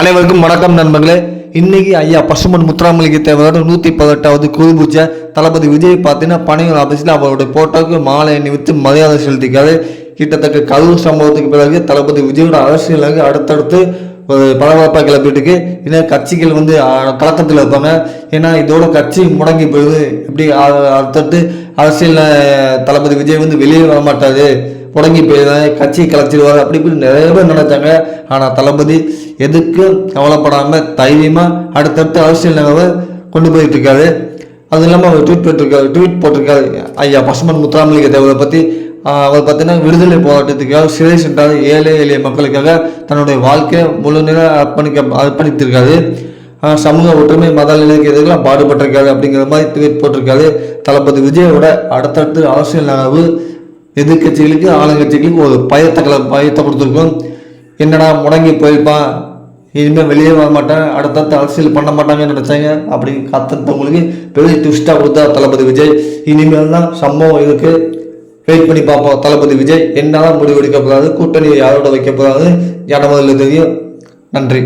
அனைவருக்கும் வணக்கம் நண்பர்களே. இன்னைக்கு ஐயா பசுமன் முத்துராமலிங்க தேவரோட 118வது குரு பூஜை. தளபதி விஜய் பார்த்தீங்கன்னா பனையூர் ஆபீஸில் அவருடைய போட்டோக்கு மாலை அணிவித்து மரியாதை செலுத்திக்காரு. கிட்டத்தட்ட கரூர் சம்பவத்துக்கு பிறகு தளபதி விஜயோட அரசியலுக்கு அடுத்தடுத்து ஒரு பரபரப்பாக கிளப்பிட்டுருக்கு. இன்னும் கட்சிகள் கலக்கத்தில் இருப்பாங்க. ஏன்னா இதோட கட்சி முடங்கி போயிடுது. எப்படி அடுத்தடுத்து அரசியல் தளபதி விஜய் வெளியே வர மாட்டாரு, முடங்கி போயிடுவாங்க, கட்சியை கலைச்சிடுவார், அப்படி இப்படி நிறைய பேர் நினைச்சாங்க. ஆனால் தளபதி எதுக்கும் கவலைப்படாமல் தைரியமாக அடுத்தடுத்து அரசியல் நகரை கொண்டு போயிட்டு இருக்காரு. அது இல்லாமல் அவர் ட்வீட் போட்டிருக்காரு ஐயா பசுமன் முத்துராமலிங்க தேவரை பற்றி. அவர் பார்த்தீங்கன்னா விடுதலை போராட்டத்துக்காக சிறை சென்றார். ஏழை எளிய மக்களுக்காக தன்னுடைய வாழ்க்கையை முழு நிலை அர்ப்பணித்திருக்காரு. சமூக ஒற்றுமை மத நிலைக்கு எதிர்க்கலாம் பாடுபட்டிருக்காரு அப்படிங்கிற மாதிரி ட்வீட் போட்டிருக்காரு. தளபதி விஜயோட அடுத்தடுத்து அரசியல் நகர்வு எதிர்கட்சிகளுக்கு ஆளுங்கட்சிகளுக்கு ஒரு பயத்தை கொடுத்துருக்கும். என்னடா முடங்கி போயிருப்பான், இனிமேல் வெளியே வர மாட்டேன், அடுத்தடுத்து அரசியல் பண்ண மாட்டாங்கன்னு நினைச்சாங்க. அப்படி காத்தவங்களுக்கு பெரிய ட்விஸ்டாக கொடுத்தா தளபதி விஜய். இனிமேல் தான் சம்பவம் இருக்கு, வெயிட் பண்ணி பார்ப்போம். தளபதி விஜய் என்னதான் முடிவு எடுக்க போறாரு, கூட்டணி யாரோட வைக்க போறாரு, இடமதில் தெரியும். நன்றி.